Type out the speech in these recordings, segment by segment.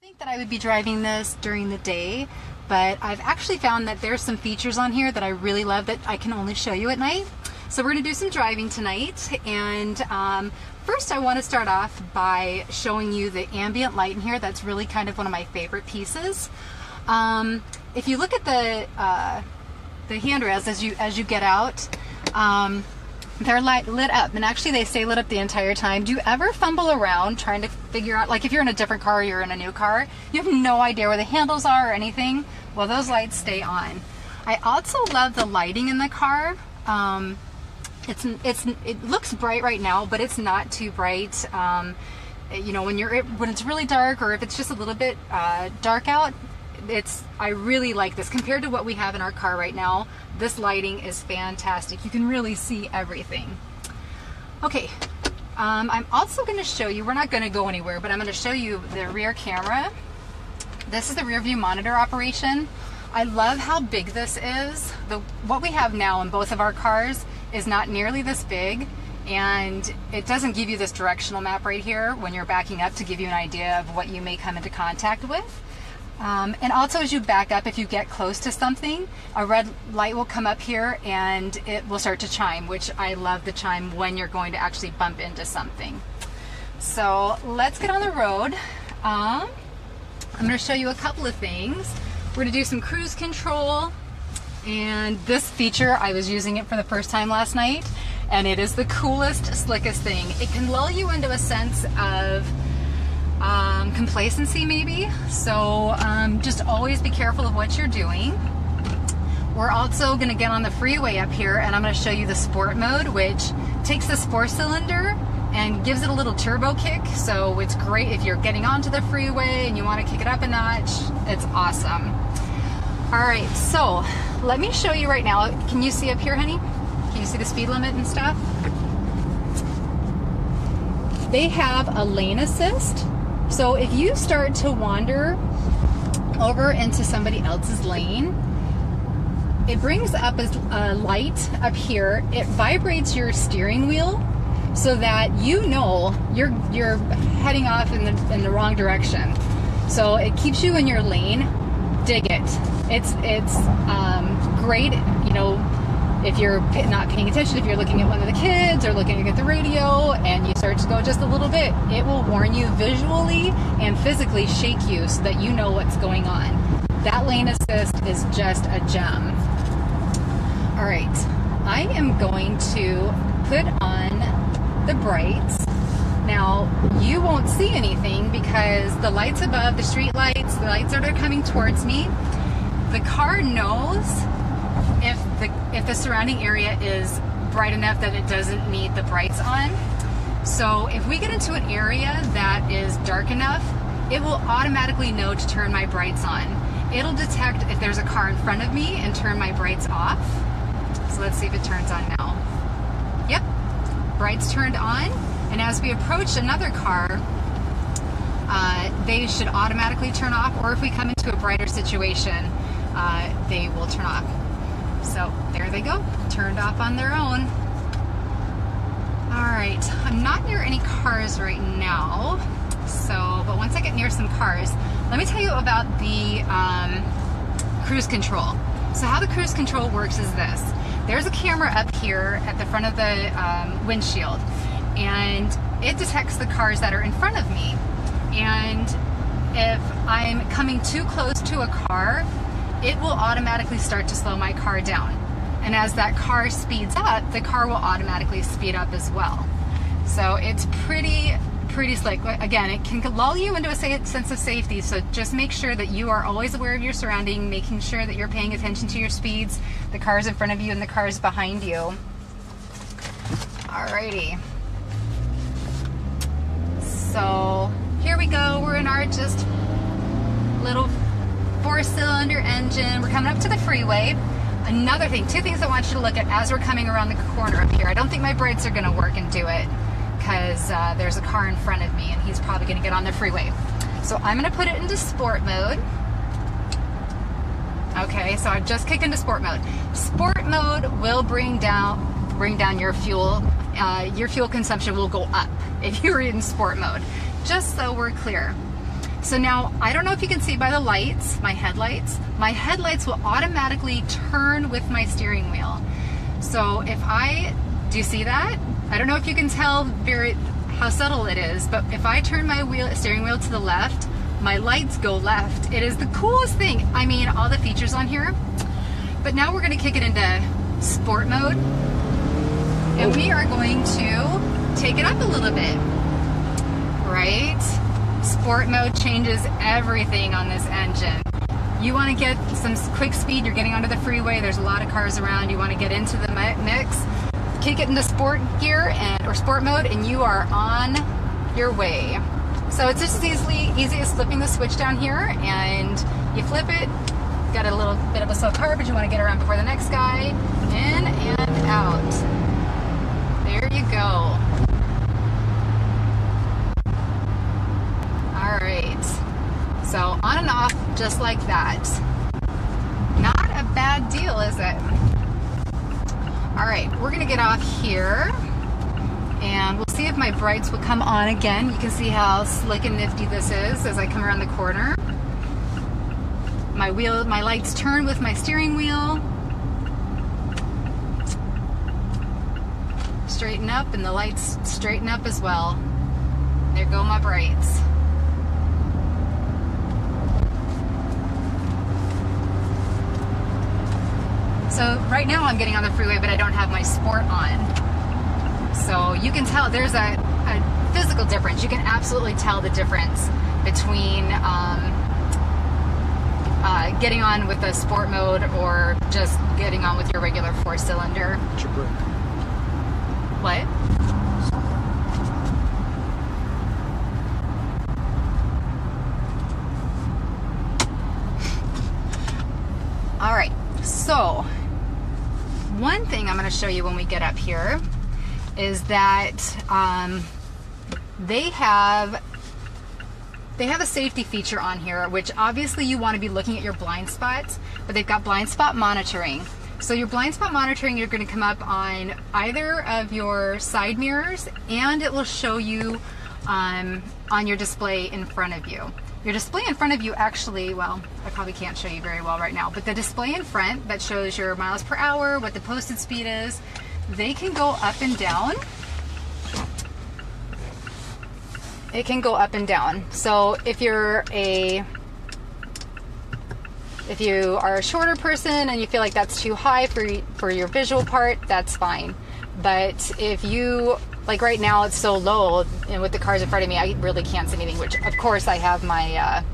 Think that I would be driving this during the day, but I've actually found that there's some features on here that I really love that I can only show you at night. So we're going to do some driving tonight, and first I want to start off by showing you the ambient light in here. That's really kind of one of my favorite pieces. If you look at the handrails as you get out, they're lit up, and actually they stay lit up the entire time. Do you ever fumble around trying to figure out, like if you're in a different car or you're in a new car, you have no idea where the handles are or anything? Well, those lights stay on. I also love the lighting in the car. It looks bright right now, but it's not too bright. You know, when it's really dark, or if it's just a little bit dark out, I really like this compared to what we have in our car right now. This lighting is fantastic. You can really see everything. Okay, I'm also going to show you, we're not going to go anywhere, but I'm going to show you the rear camera. This is the rear view monitor operation. I love how big this is. What we have now in both of our cars is not nearly this big, and it doesn't give you this directional map right here when you're backing up to give you an idea of what you may come into contact with. And also as you back up, if you get close to something, a red light will come up here and it will start to chime, which I love the chime when you're going to actually bump into something. So let's get on the road. I'm going to show you a couple of things. We're going to do some cruise control, and this feature, I was using it for the first time last night, and it is the coolest, slickest thing. It can lull you into a sense of complacency maybe, so just always be careful of what you're doing. We're also going to get on the freeway up here, and I'm going to show you the sport mode, which takes this 4-cylinder and gives it a little turbo kick, so it's great if you're getting onto the freeway and you want to kick it up a notch. It's awesome. Alright, so let me show you right now. Can you see up here, honey? Can you see the speed limit and stuff? They have a lane assist. So if you start to wander over into somebody else's lane, it brings up a light up here. It vibrates your steering wheel so that you know you're heading off in the wrong direction. So it keeps you in your lane. Dig it. It's great, you know, if you're not paying attention, if you're looking at one of the kids or looking at the radio and you start to go just a little bit, it will warn you visually and physically, shake you so that you know what's going on. That lane assist is just a gem. All right, I am going to put on the brights. Now, you won't see anything because the lights above, the street lights, the lights that are coming towards me, the car knows if the surrounding area is bright enough that it doesn't need the brights on. So if we get into an area that is dark enough, it will automatically know to turn my brights on. It'll detect if there's a car in front of me and turn my brights off. So let's see if it turns on now. Yep, brights turned on. And as we approach another car, they should automatically turn off, or if we come into a brighter situation, they will turn off. So there they go, turned off on their own. All right, I'm not near any cars right now, but once I get near some cars, let me tell you about the cruise control. So how the cruise control works is this. There's a camera up here at the front of the windshield, and it detects the cars that are in front of me. And if I'm coming too close to a car, it will automatically start to slow my car down. And as that car speeds up, the car will automatically speed up as well. So it's pretty slick. Again, it can lull you into a sense of safety, so just make sure that you are always aware of your surrounding, making sure that you're paying attention to your speeds, the cars in front of you and the cars behind you. Alrighty. So here we go, we're in our just little 4-cylinder engine. We're coming up to the freeway. Another thing, two things I want you to look at as we're coming around the corner up here. I don't think my brights are going to work and do it because there's a car in front of me and he's probably going to get on the freeway. So I'm going to put it into sport mode. Okay, so I've just kicked into sport mode. Sport mode will bring down your fuel. Your fuel consumption will go up if you're in sport mode, just so we're clear. So now, I don't know if you can see by the lights, my headlights will automatically turn with my steering wheel. So if do you see that? I don't know if you can tell how subtle it is, but if I turn my steering wheel to the left, my lights go left. It is the coolest thing. I mean, all the features on here. But now we're gonna kick it into sport mode. And we are going to take it up a little bit, right? Sport mode changes everything on this engine. You want to get some quick speed, you're getting onto the freeway, there's a lot of cars around, you want to get into the mix, kick it into sport gear or sport mode, and you are on your way. So it's just easy as flipping the switch down here, and you flip it, got a little bit of a slow car, but you want to get around before the next guy, in and out. There you go. All right, so on and off just like that. Not a bad deal, is it? All right, we're gonna get off here and we'll see if my brights will come on again. You can see how slick and nifty this is as I come around the corner. My lights turn with my steering wheel. Straighten up, and the lights straighten up as well. There go my brights. So right now I'm getting on the freeway, but I don't have my sport on. So you can tell there's a physical difference. You can absolutely tell the difference between getting on with the sport mode or just getting on with your regular 4-cylinder. What's your brake? What? All right, so one thing I'm going to show you when we get up here is that they have a safety feature on here, which obviously you want to be looking at your blind spots, but they've got blind spot monitoring. So your blind spot monitoring, you're going to come up on either of your side mirrors, and it will show you on your display in front of you. Your display in front of you actually, well, I probably can't show you very well right now, but the display in front that shows your miles per hour, what the posted speed is, they can go up and down. It can go up and down. So if you are a shorter person and you feel like that's too high for your visual part, that's fine. But if you, like right now it's so low, and with the cars in front of me, I really can't see anything, which of course I have my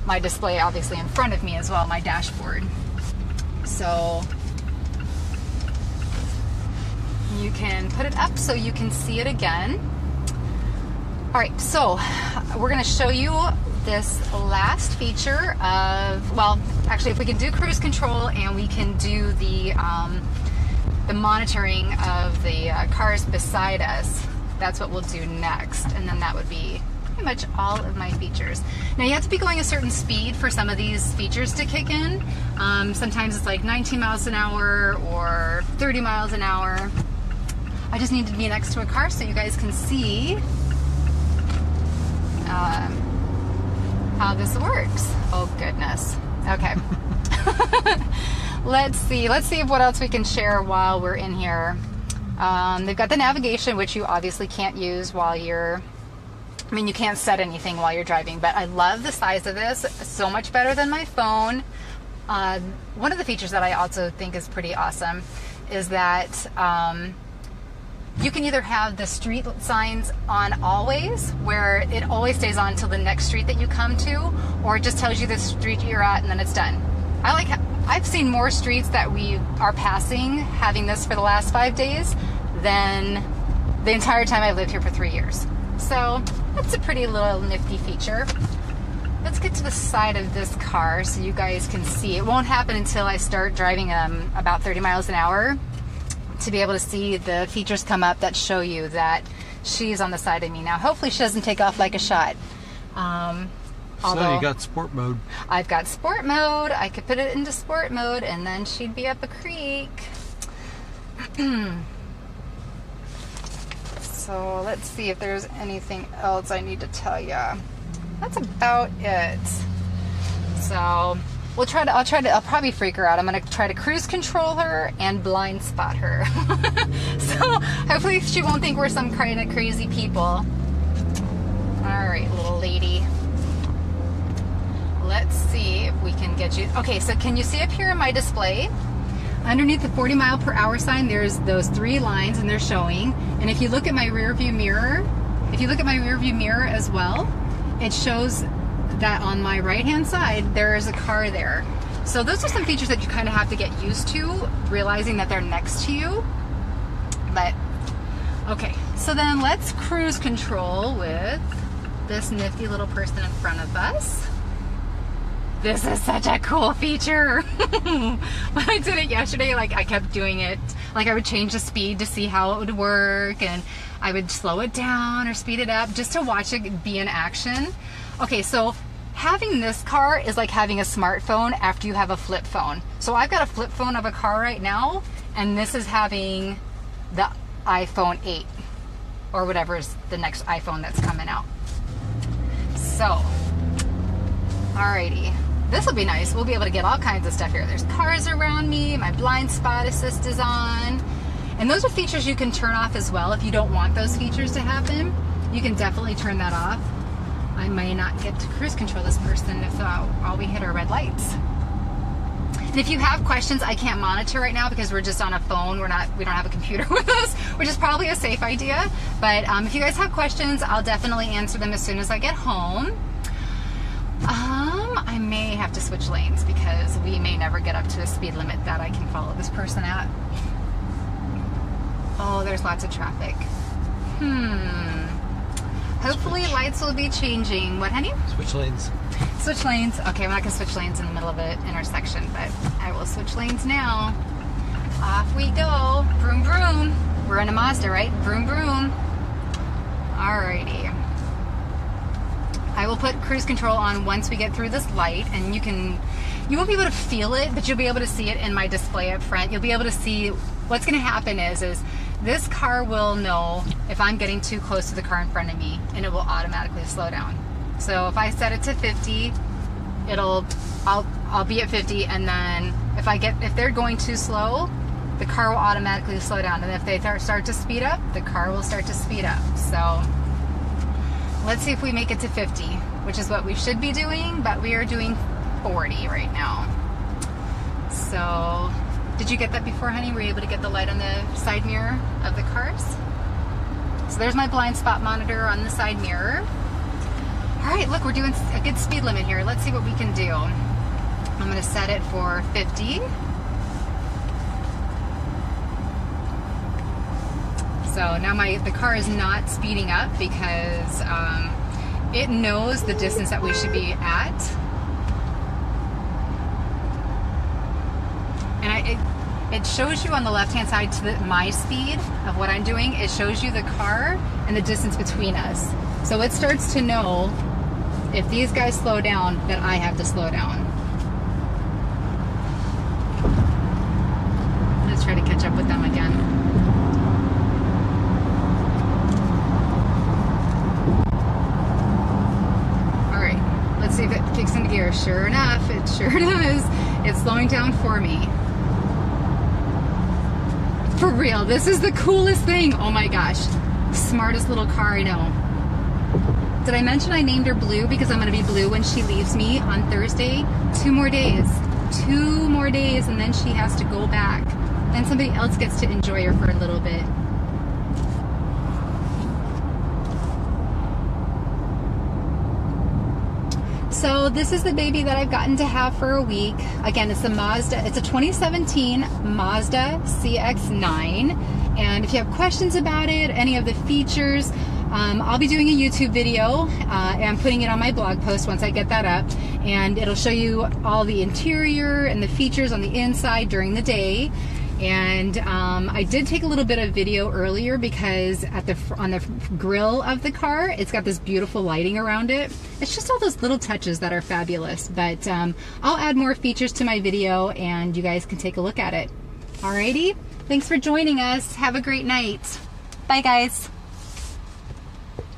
my display obviously in front of me as well, my dashboard. So you can put it up so you can see it again. All right, so we're gonna show you this last feature of, well, actually if we can do cruise control and we can do the monitoring of the cars beside us, that's what we'll do next, and then that would be pretty much all of my features. Now you have to be going a certain speed for some of these features to kick in. Sometimes it's like 19 miles an hour or 30 miles an hour. I just need to be next to a car so you guys can see how this works. Oh goodness. Okay. Let's see what else we can share while we're in here. They've got the navigation, which you obviously can't use while you're, I mean, you can't set anything while you're driving, but I love the size of this. So much better than my phone. One of the features that I also think is pretty awesome is that you can either have the street signs on always, where it always stays on until the next street that you come to, or it just tells you the street you're at and then it's done. I've seen more streets that we are passing having this for the last 5 days than the entire time I've lived here for 3 years. So that's a pretty little nifty feature. Let's get to the side of this car so you guys can see. It won't happen until I start driving about 30 miles an hour to be able to see the features come up that show you that she's on the side of me. Now hopefully she doesn't take off like a shot. So you got sport mode. I've got sport mode. I could put it into sport mode and then she'd be up a creek. So let's see if there's anything else I need to tell you. that's about it. So I'll probably freak her out. I'm gonna try to cruise control her and blind spot her. So hopefully she won't think we're some kind of crazy people. All right, little lady. Let's see if we can get you. Okay, so can you see up here in my display? Underneath the 40-mile-per-hour sign, there's those 3 lines, and they're showing. And if you look at my rear view mirror, as well, it shows that on my right-hand side, there is a car there. So those are some features that you kind of have to get used to, realizing that they're next to you. But, okay, so then let's cruise control with this nifty little person in front of us. This is such a cool feature. When I did it yesterday, like I kept doing it. Like I would change the speed to see how it would work, and I would slow it down or speed it up just to watch it be in action. Okay, so having this car is like having a smartphone after you have a flip phone. So I've got a flip phone of a car right now, and this is having the iPhone 8 or whatever is the next iPhone that's coming out. So, alrighty. This will be nice. We'll be able to get all kinds of stuff here. There's cars around me. My blind spot assist is on. And those are features you can turn off as well. If you don't want those features to happen, you can definitely turn that off. I may not get to cruise control this person if all we hit are red lights. And if you have questions, I can't monitor right now because we're just on a phone. We don't have a computer with us, which is probably a safe idea. But if you guys have questions, I'll definitely answer them as soon as I get home. I may have to switch lanes because we may never get up to the speed limit that I can follow this person at. Oh, there's lots of traffic. Hopefully lights will be changing. What, honey? Switch lanes. Switch lanes. Okay, I'm not gonna switch lanes in the middle of an intersection, but I will switch lanes now. Off we go. Vroom, vroom. We're in a Mazda, right? Vroom, vroom. Alrighty. I will put cruise control on once we get through this light, and you won't be able to feel it, but you'll be able to see it in my display up front. You'll be able to see what's going to happen is this car will know if I'm getting too close to the car in front of me, and it will automatically slow down. So if I set it to 50, I'll be at 50, and then if they're going too slow, the car will automatically slow down, and if they start to speed up, the car will start to speed up. So let's see if we make it to 50, which is what we should be doing, but we are doing 40 right now. So, did you get that before, honey? Were you able to get the light on the side mirror of the cars? So there's my blind spot monitor on the side mirror. All right, look, we're doing a good speed limit here. Let's see what we can do. I'm gonna set it for 50. So now the car is not speeding up because it knows the distance that we should be at. And it shows you on the left-hand side to my speed of what I'm doing. It shows you the car and the distance between us. So it starts to know if these guys slow down, that I have to slow down. Let's try to catch up with them again. Let's see if it kicks into gear. Sure enough, it sure does. It's slowing down for me. For real, this is the coolest thing. Oh my gosh. Smartest little car I know. Did I mention I named her Blue because I'm going to be blue when she leaves me on Thursday? 2 more days. 2 more days, and then she has to go back. Then somebody else gets to enjoy her for a little bit. So this is the baby that I've gotten to have for a week. Again, it's a 2017 Mazda CX-9. And if you have questions about it, any of the features, I'll be doing a YouTube video and putting it on my blog post once I get that up. And it'll show you all the interior and the features on the inside during the day. And I did take a little bit of video earlier because on the grill of the car, it's got this beautiful lighting around it. It's just all those little touches that are fabulous. But I'll add more features to my video and you guys can take a look at it. Alrighty, thanks for joining us. Have a great night. Bye guys.